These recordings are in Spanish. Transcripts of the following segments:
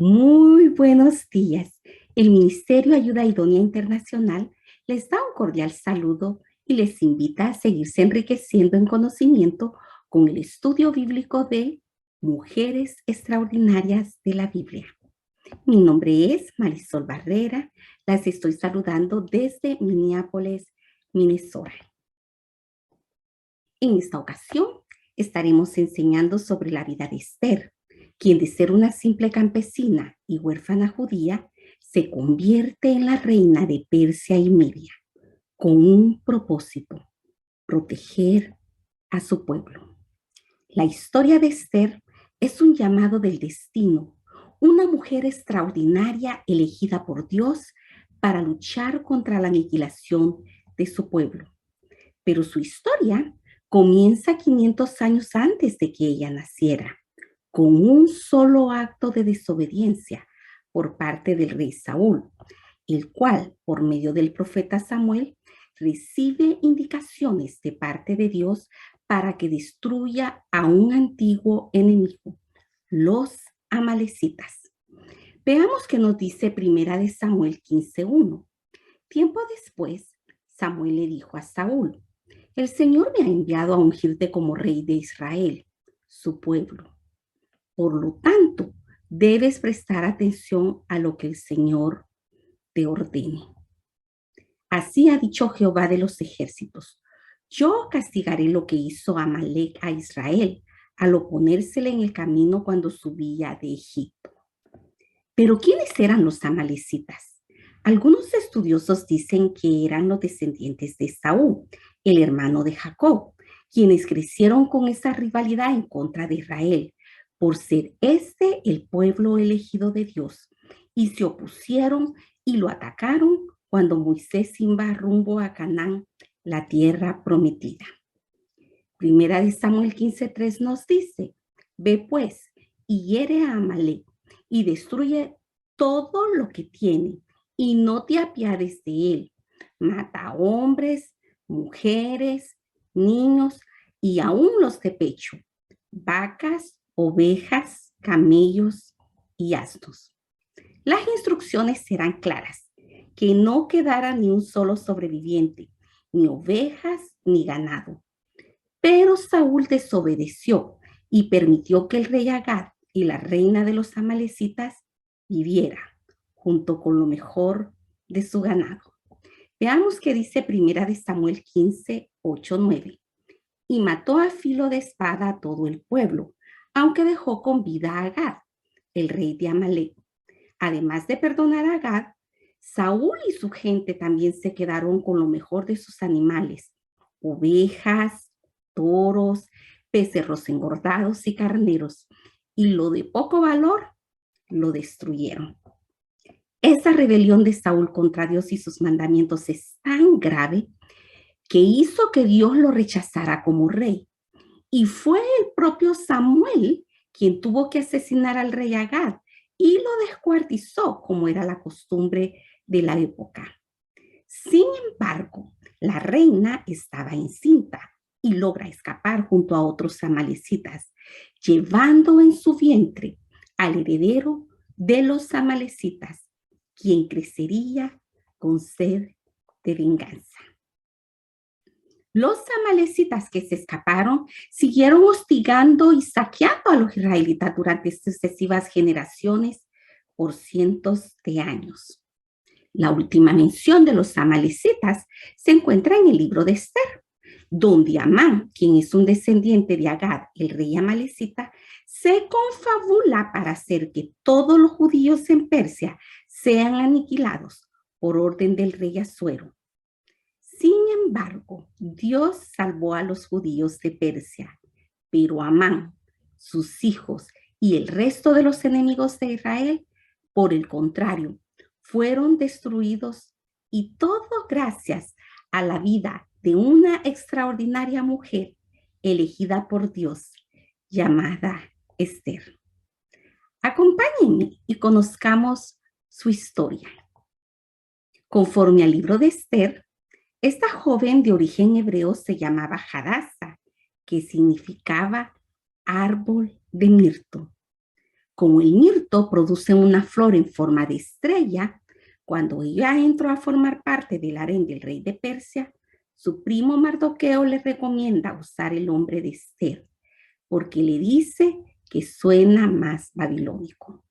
Muy buenos días. El Ministerio Ayuda Idónea Internacional les da un cordial saludo y les invita a seguirse enriqueciendo en conocimiento con el estudio bíblico de Mujeres Extraordinarias de la Biblia. Mi nombre es Marisol Barrera. Las estoy saludando desde Minneapolis, Minnesota. En esta ocasión estaremos enseñando sobre la vida de Esther, quien de ser una simple campesina y huérfana judía, se convierte en la reina de Persia y Media, con un propósito: proteger a su pueblo. La historia de Esther es un llamado del destino, una mujer extraordinaria elegida por Dios para luchar contra la aniquilación de su pueblo. Pero su historia comienza 500 años antes de que ella naciera, con un solo acto de desobediencia por parte del rey Saúl, el cual, por medio del profeta Samuel, recibe indicaciones de parte de Dios para que destruya a un antiguo enemigo, los amalecitas. Veamos qué nos dice Primera de Samuel 15:1. Tiempo después, Samuel le dijo a Saúl: el Señor me ha enviado a ungirte como rey de Israel, su pueblo. Por lo tanto, debes prestar atención a lo que el Señor te ordene. Así ha dicho Jehová de los ejércitos: yo castigaré lo que hizo Amalec a Israel al oponérsele en el camino cuando subía de Egipto. Pero ¿quiénes eran los amalecitas? Algunos estudiosos dicen que eran los descendientes de Saúl, el hermano de Jacob, quienes crecieron con esa rivalidad en contra de Israel, por ser este el pueblo elegido de Dios, y se opusieron y lo atacaron cuando Moisés iba rumbo a Canaán, la tierra prometida. Primera de Samuel 15:3 nos dice: ve pues y hiere a Amalec y destruye todo lo que tiene y no te apiades de él. Mata a hombres, mujeres, niños y aún los de pecho, vacas, ovejas, camellos y asnos. Las instrucciones serán claras: que no quedara ni un solo sobreviviente, ni ovejas ni ganado. Pero Saúl desobedeció y permitió que el rey Agag y la reina de los amalecitas viviera junto con lo mejor de su ganado. Veamos qué dice Primera de Samuel 15:8-9. Y mató a filo de espada a todo el pueblo, aunque dejó con vida a Agag, el rey de Amalec. Además de perdonar a Agag, Saúl y su gente también se quedaron con lo mejor de sus animales: ovejas, toros, becerros engordados y carneros, y lo de poco valor lo destruyeron. Esa rebelión de Saúl contra Dios y sus mandamientos es tan grave que hizo que Dios lo rechazara como rey. Y fue el propio Samuel quien tuvo que asesinar al rey Agag y lo descuartizó, como era la costumbre de la época. Sin embargo, la reina estaba encinta y logra escapar junto a otros amalecitas, llevando en su vientre al heredero de los amalecitas, quien crecería con sed de venganza. Los amalecitas que se escaparon siguieron hostigando y saqueando a los israelitas durante sucesivas generaciones por cientos de años. La última mención de los amalecitas se encuentra en el libro de Esther, donde Amán, quien es un descendiente de Agag, el rey amalecita, se confabula para hacer que todos los judíos en Persia sean aniquilados por orden del rey Asuero. Sin embargo, Dios salvó a los judíos de Persia, pero Amán, sus hijos y el resto de los enemigos de Israel, por el contrario, fueron destruidos, y todo gracias a la vida de una extraordinaria mujer elegida por Dios, llamada Esther. Acompáñenme y conozcamos su historia. Conforme al libro de Esther, esta joven de origen hebreo se llamaba Hadassah, que significaba árbol de mirto. Como el mirto produce una flor en forma de estrella, cuando ella entró a formar parte del harén del rey de Persia, su primo Mardoqueo le recomienda usar el nombre de Esther, porque le dice que suena más babilónico.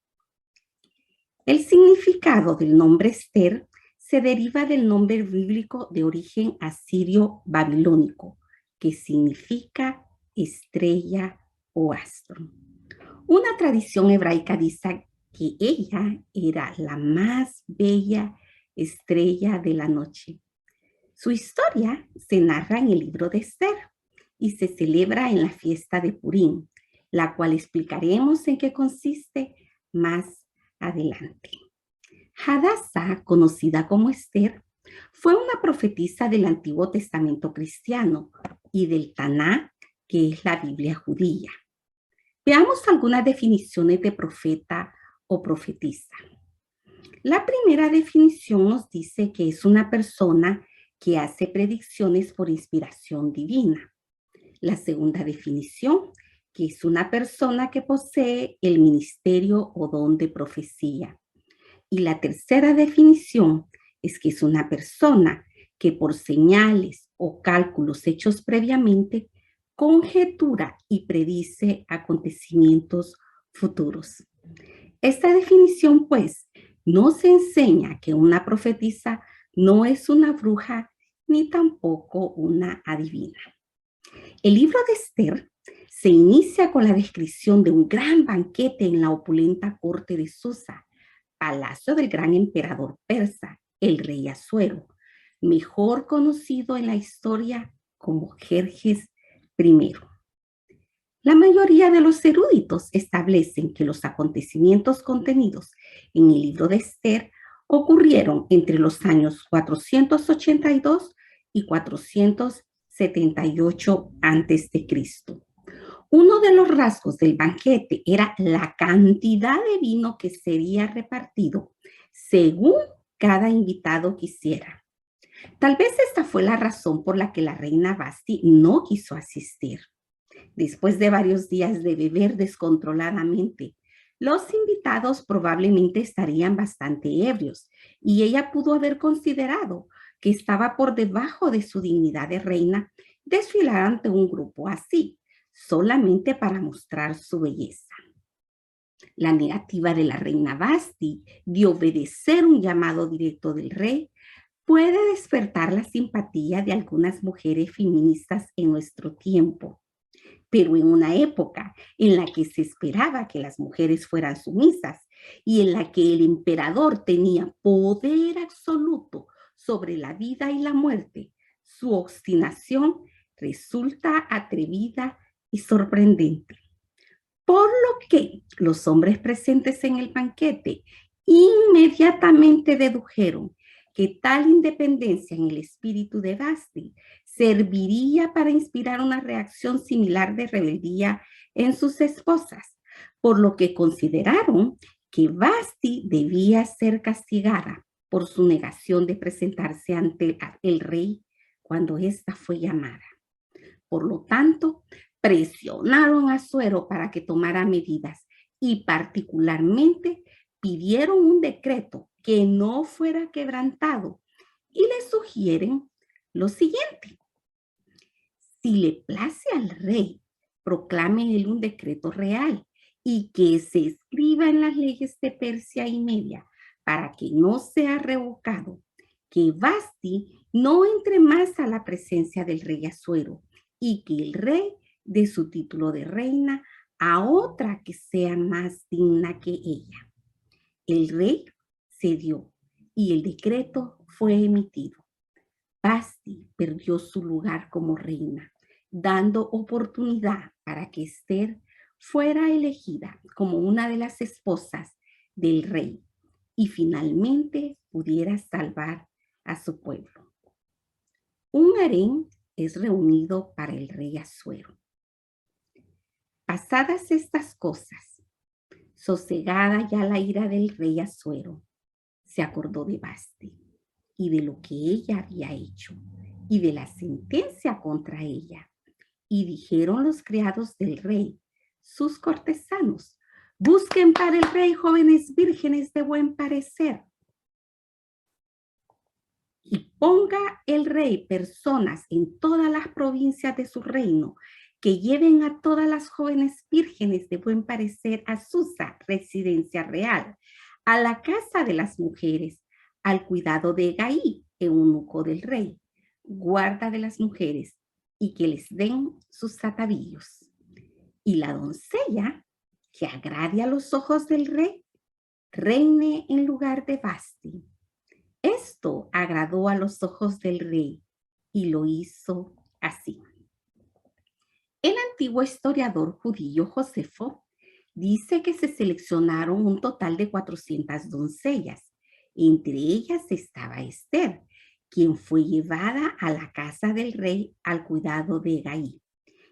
El significado del nombre Esther se deriva del nombre bíblico de origen asirio-babilónico, que significa estrella o astro. Una tradición hebraica dice que ella era la más bella estrella de la noche. Su historia se narra en el libro de Esther y se celebra en la fiesta de Purim, la cual explicaremos en qué consiste más adelante. Hadassah, conocida como Esther, fue una profetisa del Antiguo Testamento cristiano y del Taná, que es la Biblia judía. Veamos algunas definiciones de profeta o profetisa. La primera definición nos dice que es una persona que hace predicciones por inspiración divina. La segunda definición, que es una persona que posee el ministerio o don de profecía. Y la tercera definición es que es una persona que por señales o cálculos hechos previamente conjetura y predice acontecimientos futuros. Esta definición, pues, nos enseña que una profetisa no es una bruja ni tampoco una adivina. El libro de Esther se inicia con la descripción de un gran banquete en la opulenta corte de Susa, palacio del gran emperador persa, el rey Asuero, mejor conocido en la historia como Jerjes I. La mayoría de los eruditos establecen que los acontecimientos contenidos en el libro de Esther ocurrieron entre los años 482 y 478 a.C. Uno de los rasgos del banquete era la cantidad de vino que sería repartido según cada invitado quisiera. Tal vez esta fue la razón por la que la reina Vasti no quiso asistir. Después de varios días de beber descontroladamente, los invitados probablemente estarían bastante ebrios y ella pudo haber considerado que estaba por debajo de su dignidad de reina desfilar ante un grupo así, solamente para mostrar su belleza. La negativa de la reina Vasti de obedecer un llamado directo del rey puede despertar la simpatía de algunas mujeres feministas en nuestro tiempo, pero en una época en la que se esperaba que las mujeres fueran sumisas y en la que el emperador tenía poder absoluto sobre la vida y la muerte, su obstinación resulta atrevida y sorprendente. Por lo que los hombres presentes en el banquete inmediatamente dedujeron que tal independencia en el espíritu de Vasti serviría para inspirar una reacción similar de rebeldía en sus esposas, por lo que consideraron que Vasti debía ser castigada por su negación de presentarse ante el rey cuando ésta fue llamada. Por lo tanto, presionaron a Asuero para que tomara medidas y particularmente pidieron un decreto que no fuera quebrantado y le sugieren lo siguiente: si le place al rey, proclame él un decreto real y que se escriba en las leyes de Persia y Media para que no sea revocado, que Vasti no entre más a la presencia del rey Asuero y que el rey dé su título de reina a otra que sea más digna que ella. El rey cedió y el decreto fue emitido. Vasti perdió su lugar como reina, dando oportunidad para que Esther fuera elegida como una de las esposas del rey y finalmente pudiera salvar a su pueblo. Un harén es reunido para el rey Asuero. Pasadas estas cosas, sosegada ya la ira del rey Asuero, se acordó de Vasti y de lo que ella había hecho y de la sentencia contra ella. Y dijeron los criados del rey, sus cortesanos, Busquen para el rey jóvenes vírgenes de buen parecer. Y ponga el rey personas en todas las provincias de su reino que lleven a todas las jóvenes vírgenes de buen parecer a Susa, residencia real, a la casa de las mujeres, al cuidado de Hegai, eunuco del rey, guarda de las mujeres, y que les den sus atavíos. Y la doncella, que agrade a los ojos del rey, reine en lugar de Vasti. Esto agradó a los ojos del rey y lo hizo así. El antiguo historiador judío Josefo dice que se seleccionaron un total de 400 doncellas. Entre ellas estaba Esther, quien fue llevada a la casa del rey al cuidado de Hegai,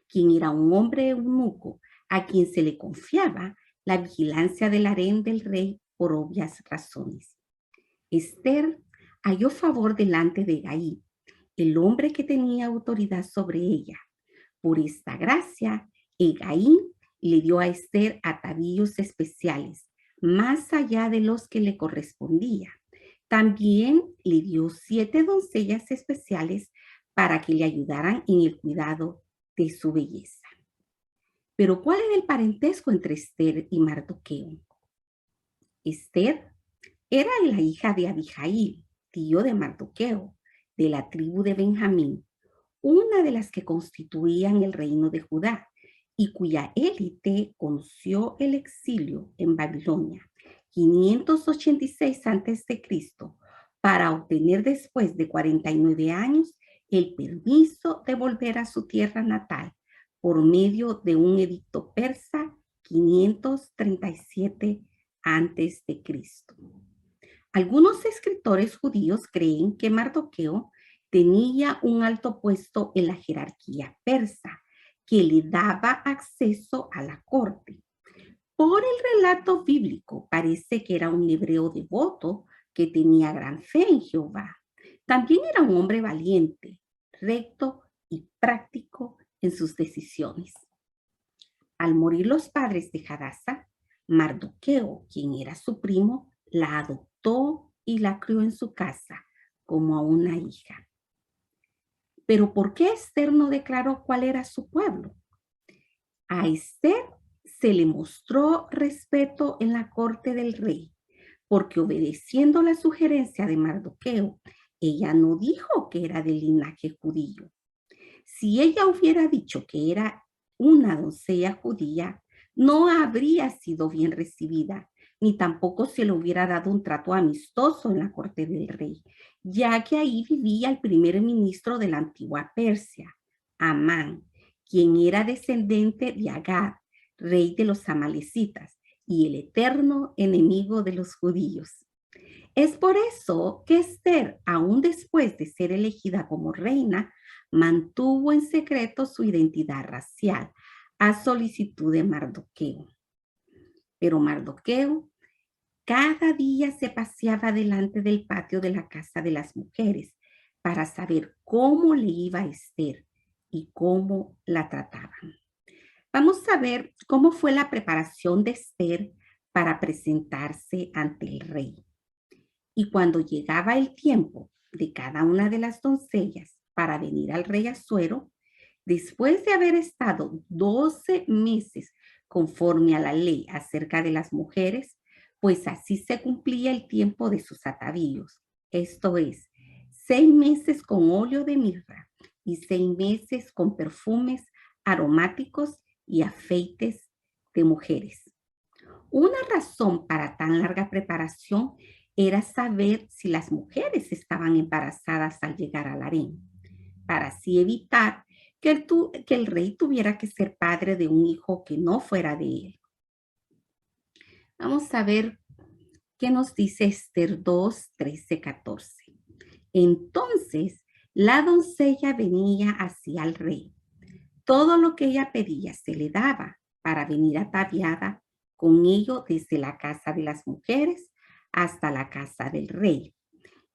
quien era un hombre eunuco a quien se le confiaba la vigilancia del harén del rey por obvias razones. Esther halló favor delante de Hegai, el hombre que tenía autoridad sobre ella. Por esta gracia, Hegai le dio a Esther atavíos especiales, más allá de los que le correspondía. También le dio 7 doncellas especiales para que le ayudaran en el cuidado de su belleza. Pero ¿cuál era el parentesco entre Esther y Mardoqueo? Esther era la hija de Abijail, tío de Mardoqueo, de la tribu de Benjamín, una de las que constituían el reino de Judá y cuya élite conoció el exilio en Babilonia, 586 a.C., para obtener después de 49 años el permiso de volver a su tierra natal por medio de un edicto persa 537 a.C. Algunos escritores judíos creen que Mardoqueo tenía un alto puesto en la jerarquía persa que le daba acceso a la corte. Por el relato bíblico parece que era un hebreo devoto que tenía gran fe en Jehová. También era un hombre valiente, recto y práctico en sus decisiones. Al morir los padres de Hadasa, Mardoqueo, quien era su primo, la adoptó y la crió en su casa como a una hija. Pero ¿por qué Esther no declaró cuál era su pueblo? A Esther se le mostró respeto en la corte del rey, porque obedeciendo la sugerencia de Mardoqueo, ella no dijo que era del linaje judío. Si ella hubiera dicho que era una doncella judía, no habría sido bien recibida, ni tampoco se le hubiera dado un trato amistoso en la corte del rey, ya que ahí vivía el primer ministro de la antigua Persia, Amán, quien era descendiente de Agag, rey de los amalecitas y el eterno enemigo de los judíos. Es por eso que Esther, aún después de ser elegida como reina, mantuvo en secreto su identidad racial a solicitud de Mardoqueo. Pero Mardoqueo cada día se paseaba delante del patio de la casa de las mujeres para saber cómo le iba a Esther y cómo la trataban. Vamos a ver cómo fue la preparación de Esther para presentarse ante el rey. Y cuando llegaba el tiempo de cada una de las doncellas para venir al rey Asuero, después de haber estado 12 meses conforme a la ley acerca de las mujeres, pues así se cumplía el tiempo de sus atavíos. Esto es, 6 meses con óleo de mirra y 6 meses con perfumes aromáticos y afeites de mujeres. Una razón para tan larga preparación era saber si las mujeres estaban embarazadas al llegar al harén, para así evitar que el rey tuviera que ser padre de un hijo que no fuera de él. Vamos a ver qué nos dice Esther 2, 13, 14. Entonces la doncella venía hacia el rey. Todo lo que ella pedía se le daba para venir ataviada con ello desde la casa de las mujeres hasta la casa del rey.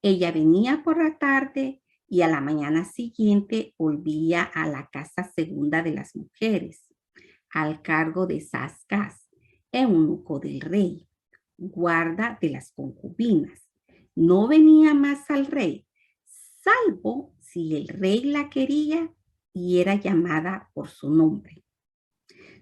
Ella venía por la tarde y a la mañana siguiente volvía a la casa segunda de las mujeres, al cargo de Sascas, eunuco del rey, guarda de las concubinas. No venía más al rey, salvo si el rey la quería y era llamada por su nombre.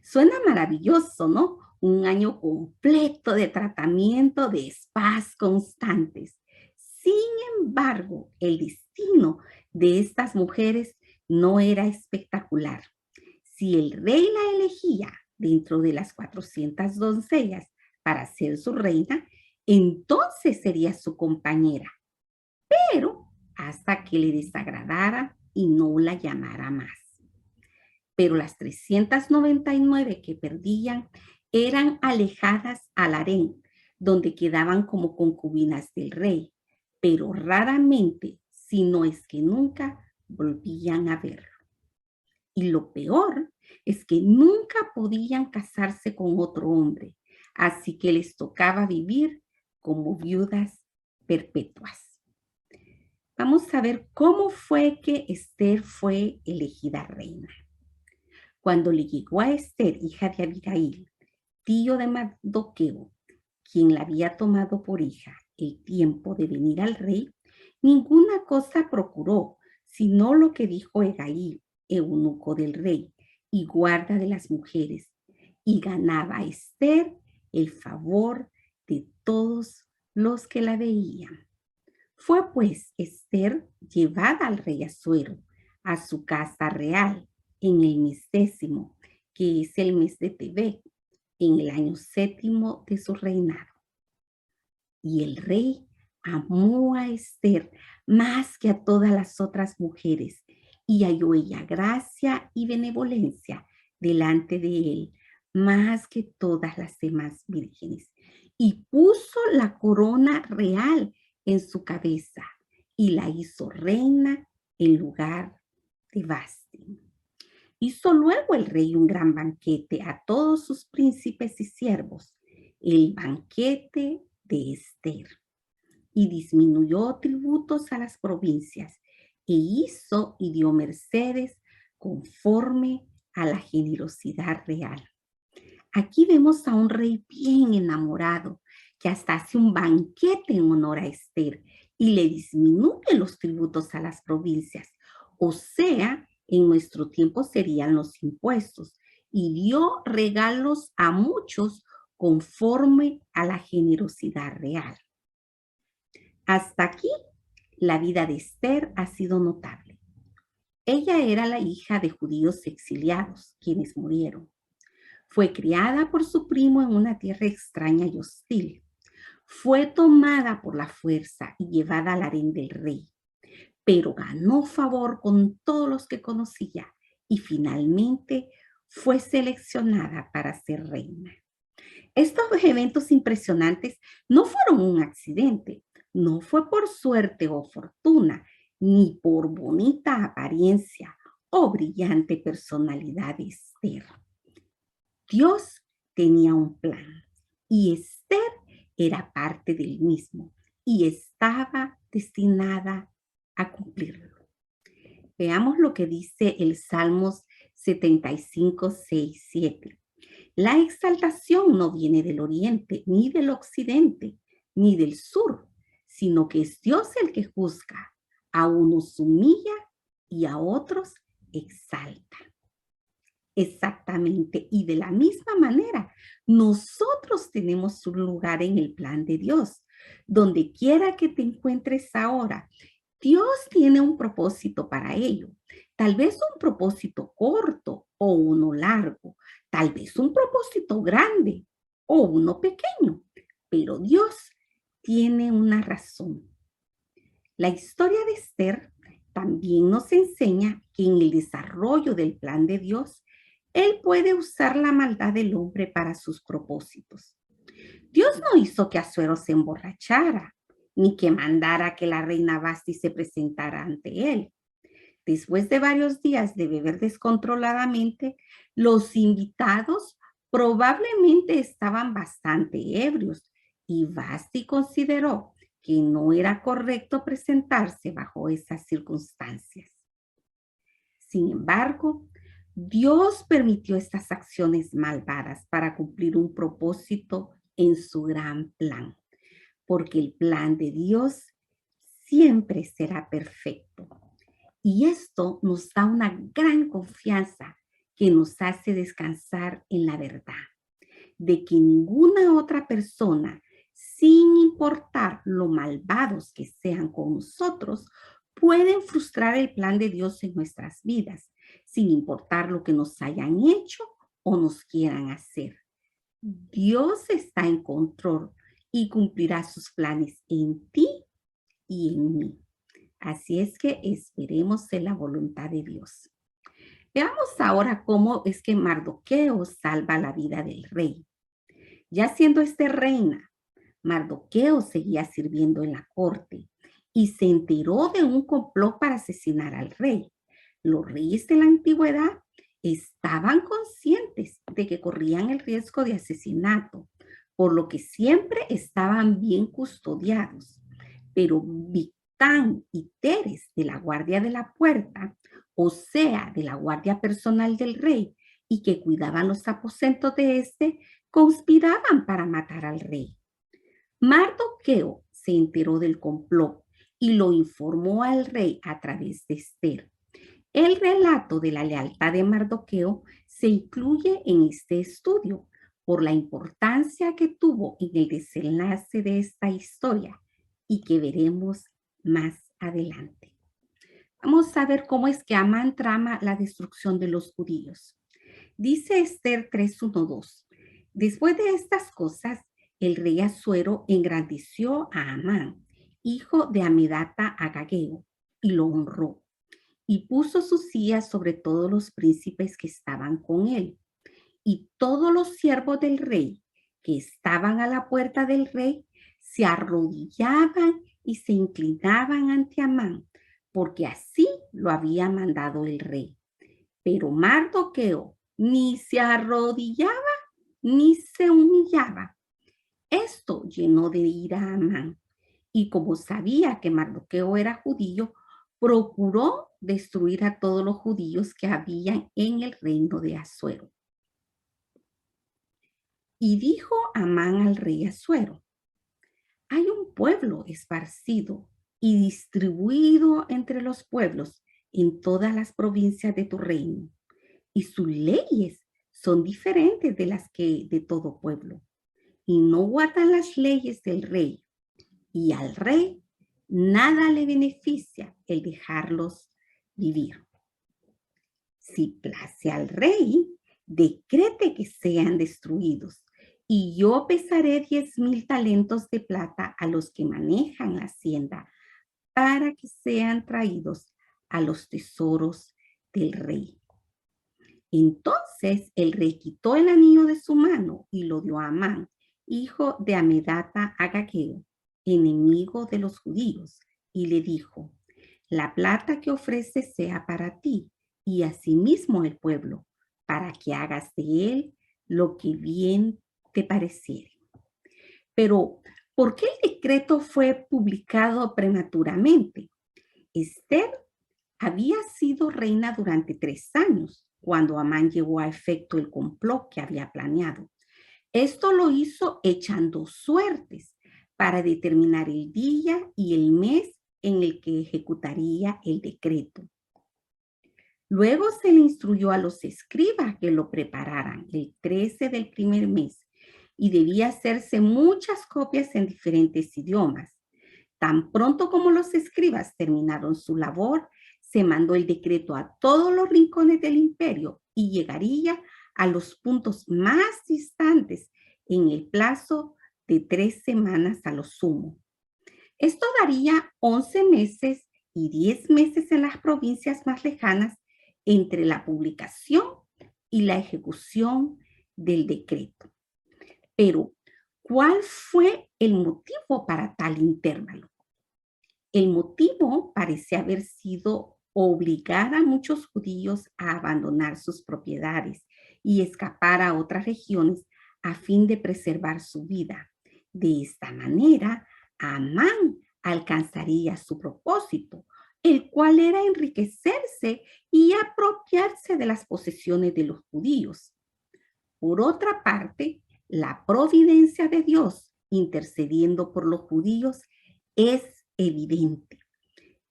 Suena maravilloso, ¿no? Un año completo de tratamiento de spas constantes. Sin embargo, el destino de estas mujeres no era espectacular. Si el rey la elegía dentro de las 400 doncellas para ser su reina, entonces sería su compañera, pero hasta que le desagradara y no la llamara más. Pero las 399 que perdían eran alejadas al harén, donde quedaban como concubinas del rey, pero raramente, si no es que nunca, volvían a verlo. Y lo peor es que nunca podían casarse con otro hombre, así que les tocaba vivir como viudas perpetuas. Vamos a ver cómo fue que Esther fue elegida reina. Cuando le llegó a Esther, hija de Abigail, tío de Mardoqueo, quien la había tomado por hija, el tiempo de venir al rey, ninguna cosa procuró, sino lo que dijo Hegai, eunuco del rey y guarda de las mujeres, y ganaba a Esther el favor de todos los que la veían. Fue pues Esther llevada al rey Asuero a su casa real en el mes 10º, que es el mes de Tebet, en el año 7º de su reinado. Y el rey amó a Esther más que a todas las otras mujeres y halló ella gracia y benevolencia delante de él más que todas las demás vírgenes. Y puso la corona real en su cabeza y la hizo reina en lugar de Vasti. Hizo luego el rey un gran banquete a todos sus príncipes y siervos, el banquete de Esther, y disminuyó tributos a las provincias, e hizo y dio mercedes conforme a la generosidad real. Aquí vemos a un rey bien enamorado que hasta hace un banquete en honor a Esther y le disminuye los tributos a las provincias, o sea, en nuestro tiempo serían los impuestos, y dio regalos a muchos conforme a la generosidad real. Hasta aquí, la vida de Esther ha sido notable. Ella era la hija de judíos exiliados, quienes murieron. Fue criada por su primo en una tierra extraña y hostil. Fue tomada por la fuerza y llevada al harén del rey, pero ganó favor con todos los que conocía y finalmente fue seleccionada para ser reina. Estos eventos impresionantes no fueron un accidente, no fue por suerte o fortuna, ni por bonita apariencia o brillante personalidad de Esther. Dios tenía un plan y Esther era parte del mismo y estaba destinada a cumplirlo. Veamos lo que dice el Salmos 75, 6, 7. La exaltación no viene del oriente, ni del occidente, ni del sur, sino que es Dios el que juzga. A unos humilla y a otros exalta. Exactamente, y de la misma manera, nosotros tenemos un lugar en el plan de Dios. Donde quiera que te encuentres ahora, Dios tiene un propósito para ello. Tal vez un propósito corto o uno largo, tal vez un propósito grande o uno pequeño, pero Dios tiene una razón. La historia de Esther también nos enseña que en el desarrollo del plan de Dios, Él puede usar la maldad del hombre para sus propósitos. Dios no hizo que Asuero se emborrachara, ni que mandara que la reina Vasti se presentara ante él. Después de varios días de beber descontroladamente, los invitados probablemente estaban bastante ebrios y Vasti consideró que no era correcto presentarse bajo esas circunstancias. Sin embargo, Dios permitió estas acciones malvadas para cumplir un propósito en su gran plan, porque el plan de Dios siempre será perfecto. Y esto nos da una gran confianza que nos hace descansar en la verdad, de que ninguna otra persona, sin importar lo malvados que sean con nosotros, pueden frustrar el plan de Dios en nuestras vidas, sin importar lo que nos hayan hecho o nos quieran hacer. Dios está en control y cumplirá sus planes en ti y en mí. Así es que esperemos en la voluntad de Dios. Veamos ahora cómo es que Mardoqueo salva la vida del rey. Ya siendo reina, Mardoqueo seguía sirviendo en la corte y se enteró de un complot para asesinar al rey. Los reyes de la antigüedad estaban conscientes de que corrían el riesgo de asesinato, por lo que siempre estaban bien custodiados. Pero Victán y Teres de la guardia de la puerta, o sea, de la guardia personal del rey, y que cuidaban los aposentos de conspiraban para matar al rey. Mardoqueo se enteró del complot y lo informó al rey a través de Esther. El relato de la lealtad de Mardoqueo se incluye en este estudio por la importancia que tuvo en el desenlace de esta historia y que veremos más adelante. Vamos a ver cómo es que Amán trama la destrucción de los judíos. Dice Esther 3:1-2. Después de estas cosas, el rey Asuero engrandeció a Amán, hijo de Amedata Agageo, y lo honró, y puso su silla sobre todos los príncipes que estaban con él. Y todos los siervos del rey que estaban a la puerta del rey se arrodillaban y se inclinaban ante Amán, porque así lo había mandado el rey. Pero Mardoqueo ni se arrodillaba ni se humillaba. Esto llenó de ira a Amán, y como sabía que Mardoqueo era judío, procuró destruir a todos los judíos que habían en el reino de Asuero. Y dijo Amán al rey Asuero: hay un pueblo esparcido y distribuido entre los pueblos en todas las provincias de tu reino, y sus leyes son diferentes de las que de todo pueblo, y no guardan las leyes del rey, y al rey nada le beneficia el dejarlos vivir. Si place al rey, decrete que sean destruidos, y yo pesaré 10,000 talentos de plata a los que manejan la hacienda para que sean traídos a los tesoros del rey. Entonces el rey quitó el anillo de su mano y lo dio a Amán, hijo de Amedata Agageo, enemigo de los judíos, y le dijo: la plata que ofreces sea para ti y asimismo el pueblo, para que hagas de él lo que bien te pareciere. Pero, ¿por qué el decreto fue publicado prematuramente? Esther había sido reina durante 3 años cuando Amán llevó a efecto el complot que había planeado. Esto lo hizo echando suertes para determinar el día y el mes en el que ejecutaría el decreto. Luego se le instruyó a los escribas que lo prepararan el 13 del primer mes y debía hacerse muchas copias en diferentes idiomas. Tan pronto como los escribas terminaron su labor, se mandó el decreto a todos los rincones del imperio y llegaría a los puntos más distantes en el plazo de 3 semanas a lo sumo. Esto daría 11 meses y 10 meses en las provincias más lejanas entre la publicación y la ejecución del decreto. Pero, ¿cuál fue el motivo para tal intervalo? El motivo parece haber sido obligar a muchos judíos a abandonar sus propiedades y escapar a otras regiones a fin de preservar su vida. De esta manera, Amán alcanzaría su propósito, el cual era enriquecerse y apropiarse de las posesiones de los judíos. Por otra parte, la providencia de Dios intercediendo por los judíos es evidente,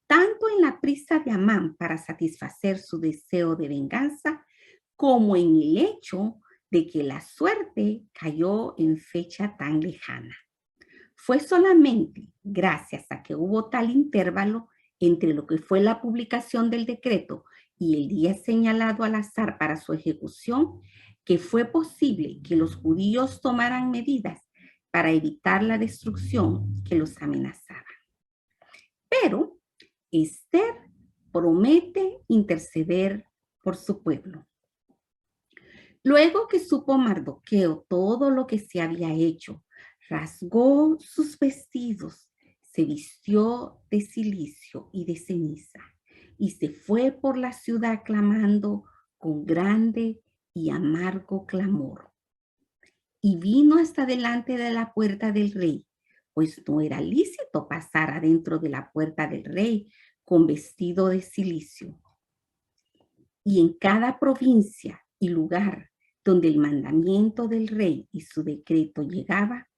tanto en la prisa de Amán para satisfacer su deseo de venganza, como en el hecho de que la suerte cayó en fecha tan lejana. Fue solamente gracias a que hubo tal intervalo entre lo que fue la publicación del decreto y el día señalado al azar para su ejecución, que fue posible que los judíos tomaran medidas para evitar la destrucción que los amenazaba. Pero Esther promete interceder por su pueblo. Luego que supo Mardoqueo todo lo que se había hecho, rasgó sus vestidos, se vistió de cilicio y de ceniza, y se fue por la ciudad clamando con grande y amargo clamor. Y vino hasta delante de la puerta del rey, pues no era lícito pasar adentro de la puerta del rey con vestido de cilicio. Y en cada provincia y lugar donde el mandamiento del rey y su decreto llegaba,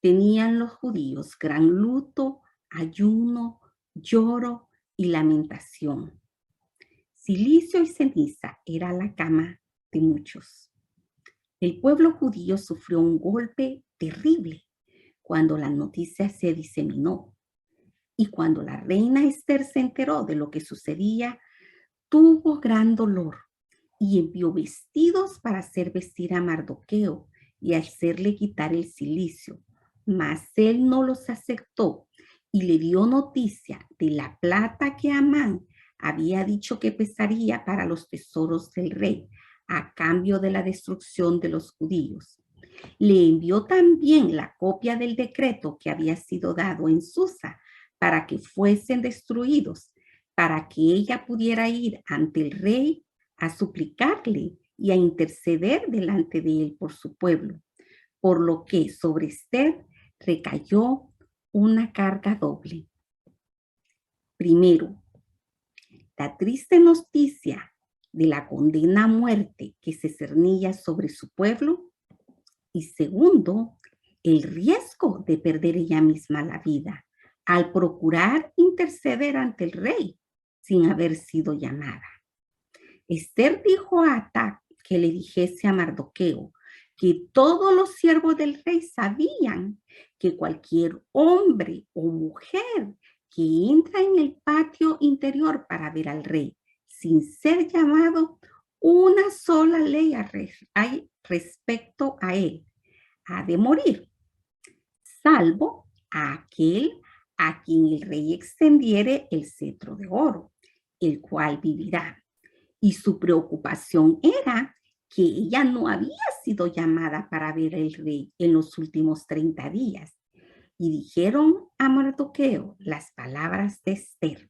tenían los judíos gran luto, ayuno, lloro y lamentación. Cilicio y ceniza era la cama de muchos. El pueblo judío sufrió un golpe terrible cuando la noticia se diseminó. Y cuando la reina Esther se enteró de lo que sucedía, tuvo gran dolor y envió vestidos para hacer vestir a Mardoqueo y hacerle quitar el cilicio. Mas él no los aceptó y le dio noticia de la plata que Amán había dicho que pesaría para los tesoros del rey a cambio de la destrucción de los judíos. Le envió también la copia del decreto que había sido dado en Susa para que fuesen destruidos, para que ella pudiera ir ante el rey a suplicarle y a interceder delante de él por su pueblo, por lo que sobre Esther recayó una carga doble. Primero, la triste noticia de la condena a muerte que se cernía sobre su pueblo, y segundo, el riesgo de perder ella misma la vida al procurar interceder ante el rey sin haber sido llamada. Esther dijo a Atac que le dijese a Mardoqueo que todos los siervos del rey sabían que cualquier hombre o mujer que entra en el patio interior para ver al rey sin ser llamado, una sola ley hay respecto a él: ha de morir, salvo a aquel a quien el rey extendiere el cetro de oro, el cual vivirá. Y su preocupación era que ella no había sido llamada para ver al rey en los últimos 30 días. Y dijeron a Mardoqueo las palabras de Esther.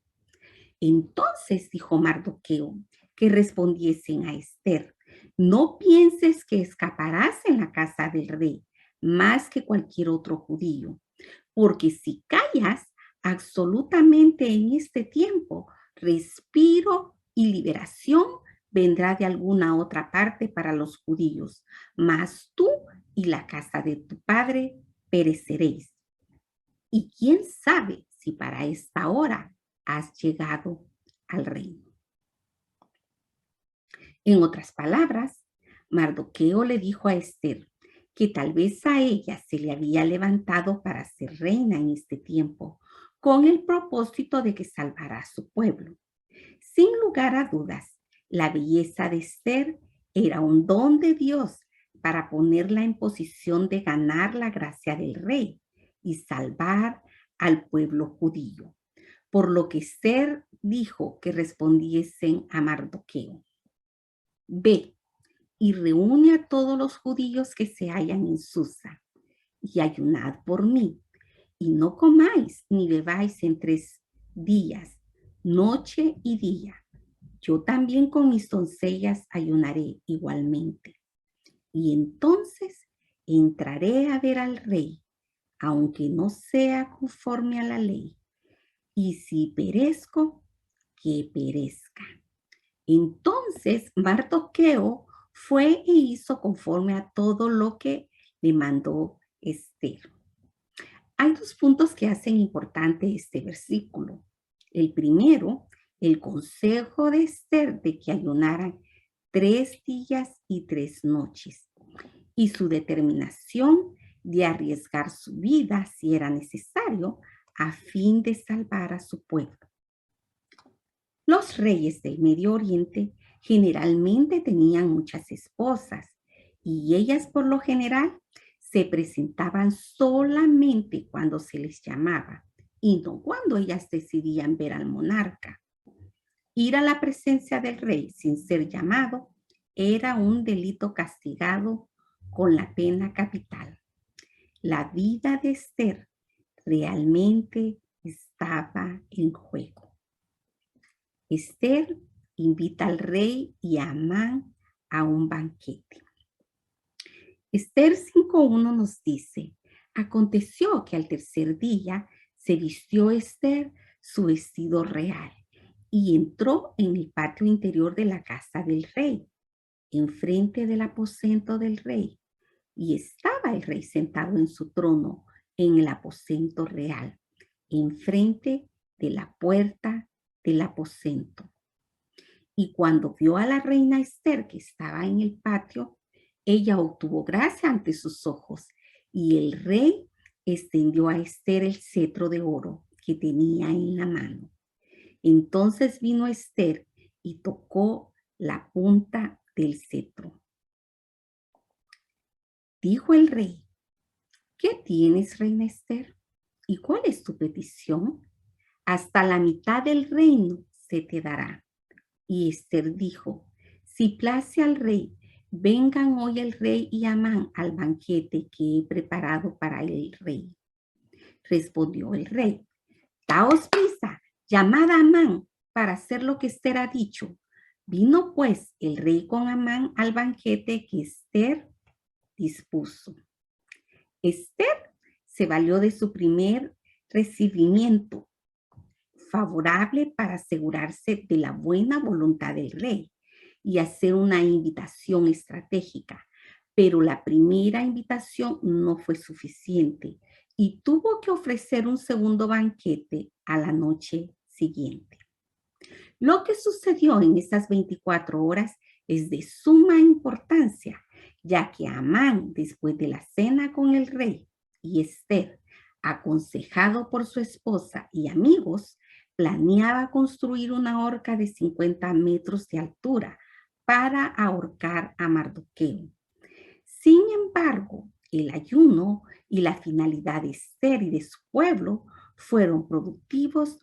Entonces dijo Mardoqueo que respondiesen a Esther: no pienses que escaparás en la casa del rey más que cualquier otro judío, porque si callas absolutamente en este tiempo, respiro y liberación vendrá de alguna otra parte para los judíos, mas tú y la casa de tu padre pereceréis. Y quién sabe si para esta hora has llegado al reino. En otras palabras, Mardoqueo le dijo a Esther que tal vez a ella se le había levantado para ser reina en este tiempo, con el propósito de que salvara a su pueblo. Sin lugar a dudas, la belleza de Esther era un don de Dios para ponerla en posición de ganar la gracia del rey y salvar al pueblo judío. Por lo que Esther dijo que respondiesen a Mardoqueo: ve y reúne a todos los judíos que se hallan en Susa y ayunad por mí, y no comáis ni bebáis en 3 días, noche y día. Yo también con mis doncellas ayunaré igualmente. Y entonces entraré a ver al rey, aunque no sea conforme a la ley. Y si perezco, que perezca. Entonces Mardoqueo fue e hizo conforme a todo lo que le mandó Esther. Hay dos puntos que hacen importante este versículo. El primero, el consejo de Esther de que ayunaran 3 días y 3 noches, y su determinación de arriesgar su vida si era necesario a fin de salvar a su pueblo. Los reyes del Medio Oriente generalmente tenían muchas esposas y ellas por lo general se presentaban solamente cuando se les llamaba y no cuando ellas decidían ver al monarca. Ir a la presencia del rey sin ser llamado era un delito castigado con la pena capital. La vida de Esther realmente estaba en juego. Esther invita al rey y a Amán a un banquete. Esther 5:1 nos dice, aconteció que al tercer día se vistió Esther su vestido real y entró en el patio interior de la casa del rey, enfrente del aposento del rey, y estaba el rey sentado en su trono en el aposento real, enfrente de la puerta del aposento. Y cuando vio a la reina Esther que estaba en el patio, ella obtuvo gracia ante sus ojos y el rey extendió a Esther el cetro de oro que tenía en la mano. Entonces vino Esther y tocó la punta del cetro. Dijo el rey, ¿qué tienes, reina Esther? ¿Y cuál es tu petición? Hasta la mitad del reino se te dará. Y Esther dijo, si place al rey, vengan hoy el rey y Amán al banquete que he preparado para el rey. Respondió el rey, daos prisa, llamad a Amán para hacer lo que Esther ha dicho. Vino pues el rey con Amán al banquete que Esther dispuso. Esther se valió de su primer recibimiento favorable para asegurarse de la buena voluntad del rey y hacer una invitación estratégica. Pero la primera invitación no fue suficiente y tuvo que ofrecer un segundo banquete a la noche siguiente. Lo que sucedió en esas 24 horas es de suma importancia, ya que Amán, después de la cena con el rey y Esther, aconsejado por su esposa y amigos, planeaba construir una horca de 50 metros de altura para ahorcar a Mardoqueo. Sin embargo, el ayuno y la finalidad de Esther y de su pueblo fueron productivos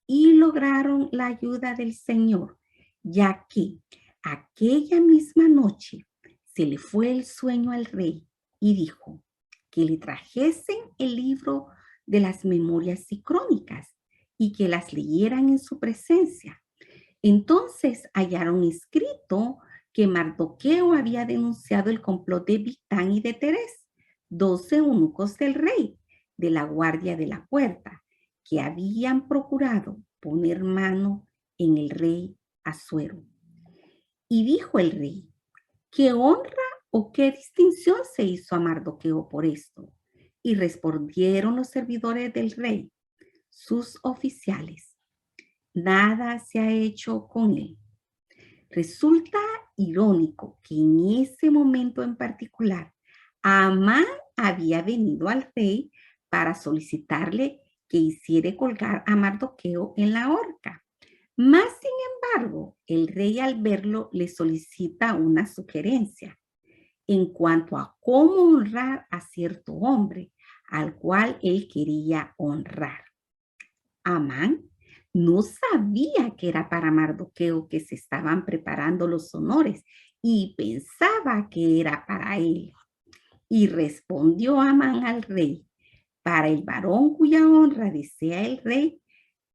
y lograron la ayuda del Señor, ya que aquella misma noche se le fue el sueño al rey y dijo que le trajesen el libro de las memorias y crónicas y que las leyeran en su presencia. Entonces hallaron escrito que Mardoqueo había denunciado el complot de Bigtán y de Teres, 12 eunucos del rey, de la guardia de la puerta, que habían procurado poner mano en el rey Asuero. Y dijo el rey, ¿qué honra o qué distinción se hizo a Mardoqueo por esto? Y respondieron los servidores del rey, sus oficiales, nada se ha hecho con él. Resulta irónico que en ese momento en particular, Amán había venido al rey para solicitarle que hiciera colgar a Mardoqueo en la horca. Mas, sin embargo, el rey al verlo le solicita una sugerencia en cuanto a cómo honrar a cierto hombre al cual él quería honrar. Amán no sabía que era para Mardoqueo que se estaban preparando los honores y pensaba que era para él. Y respondió Amán al rey, para el varón cuya honra desea el rey,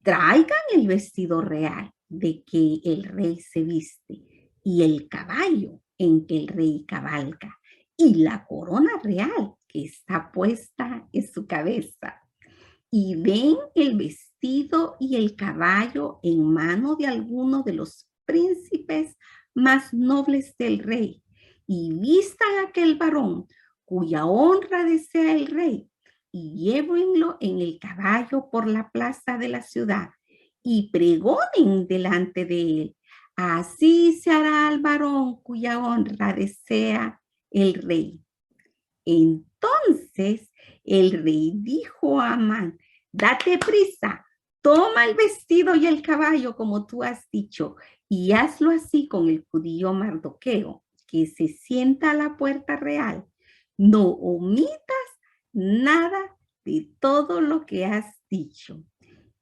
traigan el vestido real de que el rey se viste y el caballo en que el rey cabalga y la corona real que está puesta en su cabeza. Y den el vestido vestido y el caballo en mano de alguno de los príncipes más nobles del rey, y vista a aquel varón cuya honra desea el rey, y llévenlo en el caballo por la plaza de la ciudad, y pregonen delante de él. Así se hará al varón cuya honra desea el rey. Entonces el rey dijo a Amán: date prisa, toma el vestido y el caballo como tú has dicho, y hazlo así con el judío Mardoqueo, que se sienta a la puerta real. No omitas nada de todo lo que has dicho.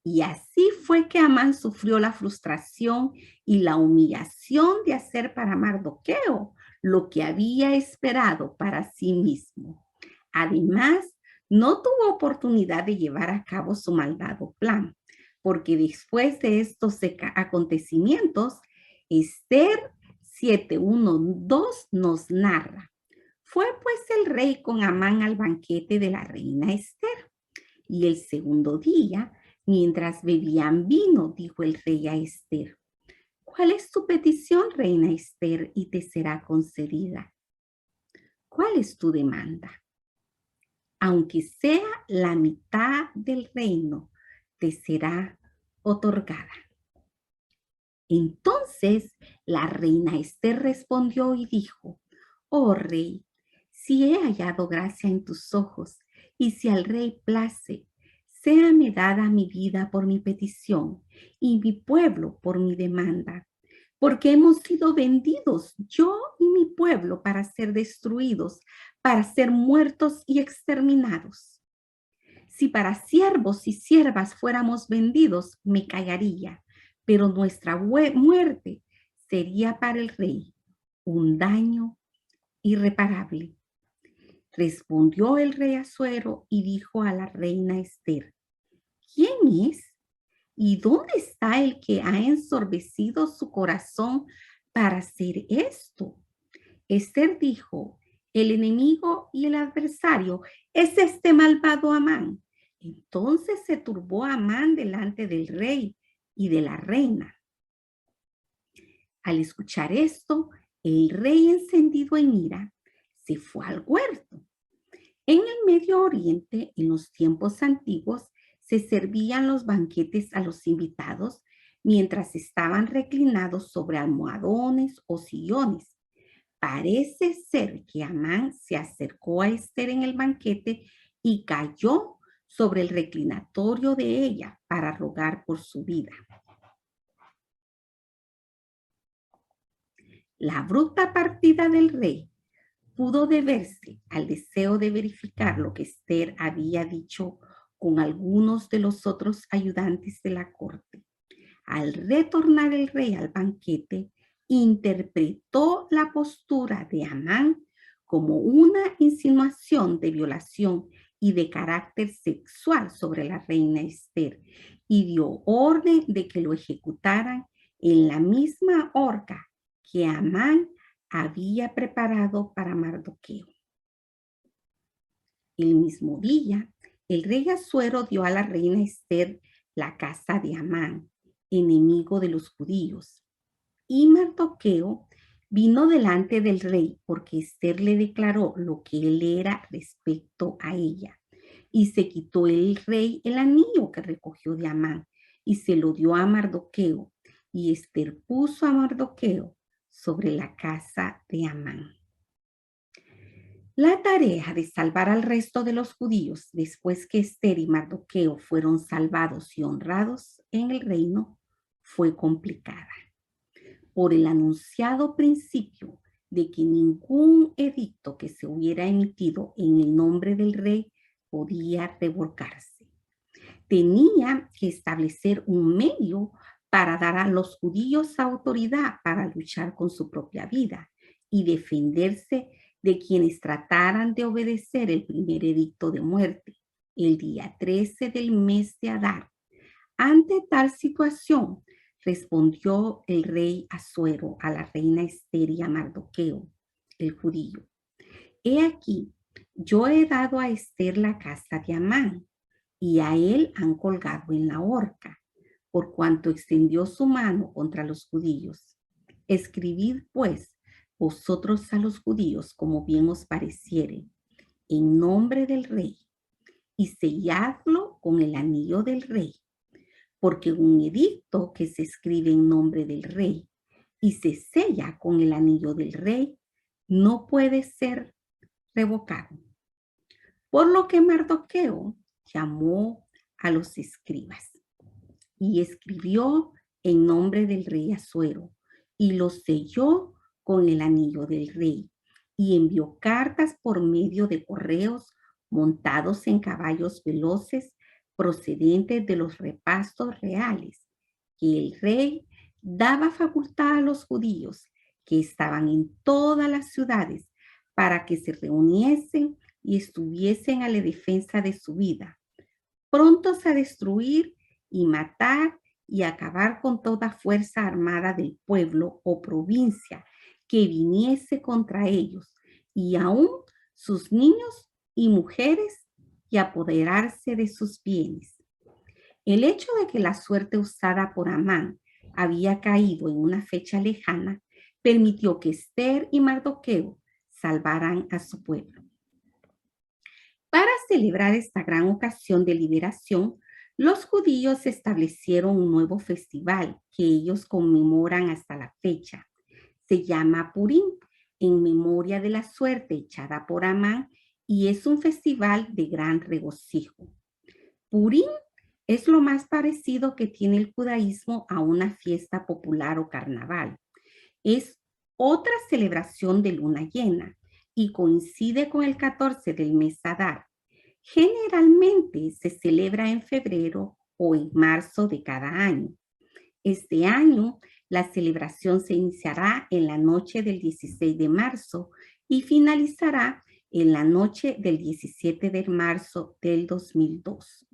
Y así fue que Amán sufrió la frustración y la humillación de hacer para Mardoqueo lo que había esperado para sí mismo. Además, no tuvo oportunidad de llevar a cabo su malvado plan, porque después de estos acontecimientos, Esther 7:1-2 nos narra: fue pues el rey con Amán al banquete de la reina Esther, y el segundo día, mientras bebían vino, dijo el rey a Esther: ¿cuál es tu petición, reina Esther, y te será concedida? ¿Cuál es tu demanda? Aunque sea la mitad del reino, te será otorgada. Entonces la reina Esther respondió y dijo: oh rey, si he hallado gracia en tus ojos, y si al rey place, séame dada mi vida por mi petición, y mi pueblo por mi demanda, porque hemos sido vendidos, yo y mi pueblo, para ser destruidos, para ser muertos y exterminados. Si para siervos y siervas fuéramos vendidos, me callaría, pero nuestra muerte sería para el rey un daño irreparable. Respondió el rey Asuero y dijo a la reina Esther: ¿quién es? ¿Y dónde está el que ha ensorbecido su corazón para hacer esto? Esther dijo: el enemigo y el adversario es este malvado Amán. Entonces se turbó Amán delante del rey y de la reina. Al escuchar esto, el rey, encendido en ira, se fue al huerto. En el Medio Oriente, en los tiempos antiguos, se servían los banquetes a los invitados mientras estaban reclinados sobre almohadones o sillones. Parece ser que Amán se acercó a Esther en el banquete y cayó sobre el reclinatorio de ella para rogar por su vida. La bruta partida del rey pudo deberse al deseo de verificar lo que Esther había dicho con algunos de los otros ayudantes de la corte. Al retornar el rey al banquete, interpretó la postura de Amán como una insinuación de violación y de carácter sexual sobre la reina Esther, y dio orden de que lo ejecutaran en la misma horca que Amán había preparado para Mardoqueo. El mismo día, el rey Asuero dio a la reina Esther la casa de Amán, enemigo de los judíos. Y Mardoqueo vino delante del rey porque Esther le declaró lo que él era respecto a ella. Y se quitó el rey el anillo que recogió de Amán y se lo dio a Mardoqueo. Y Esther puso a Mardoqueo sobre la casa de Amán. La tarea de salvar al resto de los judíos después que Esther y Mardoqueo fueron salvados y honrados en el reino fue complicada por el anunciado principio de que ningún edicto que se hubiera emitido en el nombre del rey podía revocarse. Tenía que establecer un medio para dar a los judíos autoridad para luchar con su propia vida y defenderse de quienes trataran de obedecer el primer edicto de muerte, el día 13 del mes de Adar. Ante tal situación, respondió el rey Asuero a la reina Esther y a Mardoqueo, el judío: he aquí, yo he dado a Esther la casa de Amán, y a él han colgado en la horca, por cuanto extendió su mano contra los judíos. Escribid, pues, vosotros a los judíos como bien os pareciere, en nombre del rey, y selladlo con el anillo del rey, porque un edicto que se escribe en nombre del rey y se sella con el anillo del rey no puede ser revocado. Por lo que Mardoqueo llamó a los escribas y escribió en nombre del rey Asuero y lo selló con el anillo del rey y envió cartas por medio de correos montados en caballos veloces procedentes de los repastos reales que el rey daba facultad a los judíos que estaban en todas las ciudades para que se reuniesen y estuviesen a la defensa de su vida, prontos a destruir y matar y acabar con toda fuerza armada del pueblo o provincia que viniese contra ellos, y aún sus niños y mujeres, y apoderarse de sus bienes. El hecho de que la suerte usada por Amán había caído en una fecha lejana permitió que Esther y Mardoqueo salvaran a su pueblo. Para celebrar esta gran ocasión de liberación, los judíos establecieron un nuevo festival que ellos conmemoran hasta la fecha. Se llama Purim, en memoria de la suerte echada por Amán, y es un festival de gran regocijo. Purim es lo más parecido que tiene el judaísmo a una fiesta popular o carnaval. Es otra celebración de luna llena y coincide con el 14 del mes Adar. Generalmente se celebra en febrero o en marzo de cada año. Este año, la celebración se iniciará en la noche del 16 de marzo y finalizará en la noche del 17 de marzo del 2002.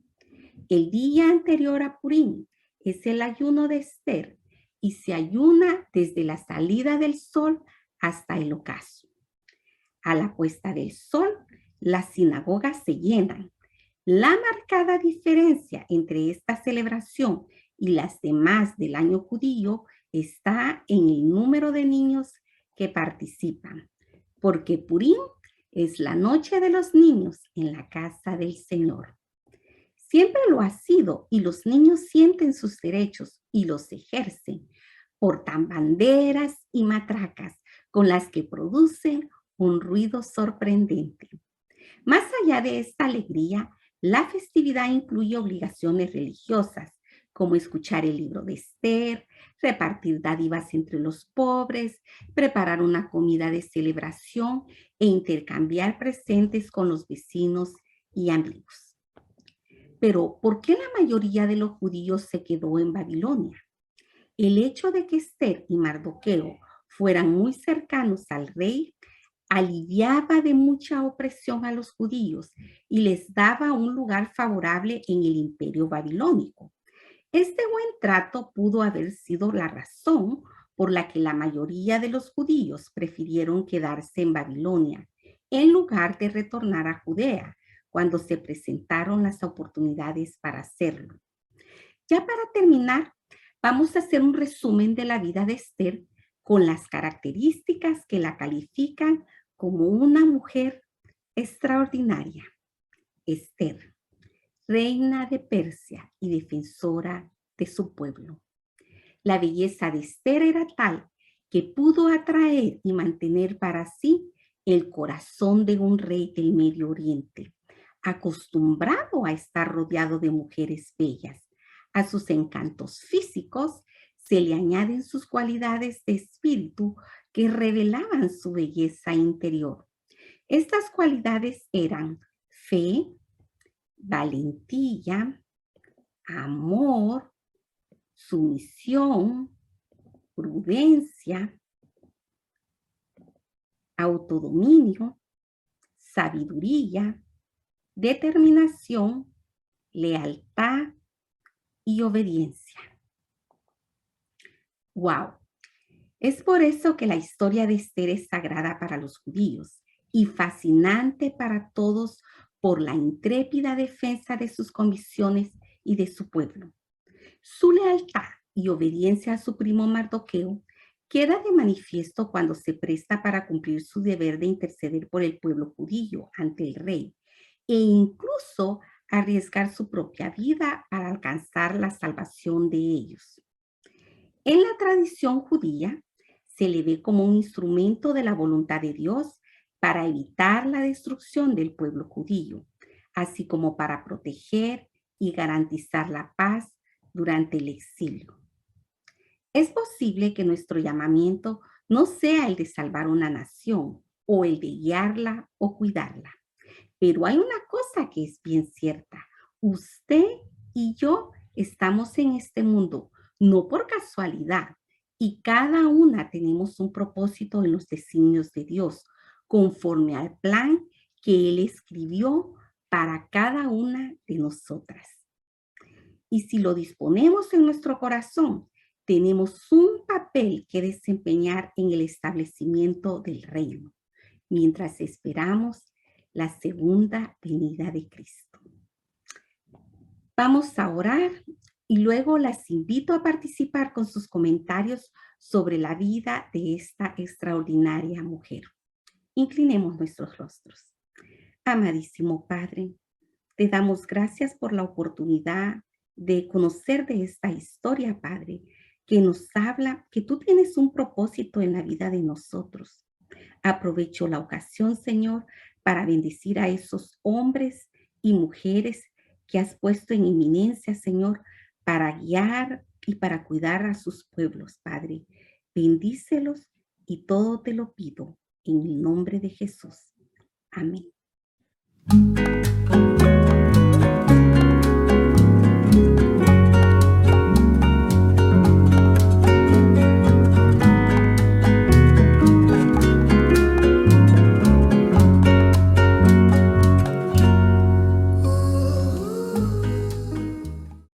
El día anterior a Purim es el ayuno de Esther y se ayuna desde la salida del sol hasta el ocaso. A la puesta del sol, las sinagogas se llenan. La marcada diferencia entre esta celebración y las demás del año judío está en el número de niños que participan, porque Purim es la noche de los niños en la casa del Señor. Siempre lo ha sido y los niños sienten sus derechos y los ejercen. Portan banderas y matracas con las que producen un ruido sorprendente. Más allá de esta alegría, la festividad incluye obligaciones religiosas, como escuchar el libro de Esther, repartir dádivas entre los pobres, preparar una comida de celebración e intercambiar presentes con los vecinos y amigos. Pero, ¿por qué la mayoría de los judíos se quedó en Babilonia? El hecho de que Esther y Mardoqueo fueran muy cercanos al rey aliviaba de mucha opresión a los judíos y les daba un lugar favorable en el imperio babilónico. Este buen trato pudo haber sido la razón por la que la mayoría de los judíos prefirieron quedarse en Babilonia en lugar de retornar a Judea cuando se presentaron las oportunidades para hacerlo. Ya para terminar, vamos a hacer un resumen de la vida de Esther con las características que la califican como una mujer extraordinaria. Esther, reina de Persia y defensora de su pueblo. La belleza de Esther era tal que pudo atraer y mantener para sí el corazón de un rey del Medio Oriente, acostumbrado a estar rodeado de mujeres bellas. A sus encantos físicos se le añaden sus cualidades de espíritu que revelaban su belleza interior. Estas cualidades eran fe, valentía, amor, sumisión, prudencia, autodominio, sabiduría, determinación, lealtad y obediencia. ¡Wow! Es por eso que la historia de Esther es sagrada para los judíos y fascinante para todos por la intrépida defensa de sus convicciones y de su pueblo. Su lealtad y obediencia a su primo Mardoqueo queda de manifiesto cuando se presta para cumplir su deber de interceder por el pueblo judío ante el rey e incluso arriesgar su propia vida para alcanzar la salvación de ellos. En la tradición judía se le ve como un instrumento de la voluntad de Dios para evitar la destrucción del pueblo judío, así como para proteger y garantizar la paz durante el exilio. Es posible que nuestro llamamiento no sea el de salvar una nación o el de guiarla o cuidarla, pero hay una cosa que es bien cierta. Usted y yo estamos en este mundo no por casualidad y cada una tenemos un propósito en los designios de Dios, conforme al plan que Él escribió para cada una de nosotras. Y si lo disponemos en nuestro corazón, tenemos un papel que desempeñar en el establecimiento del reino, mientras esperamos la segunda venida de Cristo. Vamos a orar y luego las invito a participar con sus comentarios sobre la vida de esta extraordinaria mujer. Inclinemos nuestros rostros. Amadísimo Padre, te damos gracias por la oportunidad de conocer de esta historia, Padre, que nos habla que tú tienes un propósito en la vida de nosotros. Aprovecho la ocasión, Señor, para bendecir a esos hombres y mujeres que has puesto en eminencia, Señor, para guiar y para cuidar a sus pueblos, Padre. Bendícelos y todo te lo pido en el nombre de Jesús. Amén.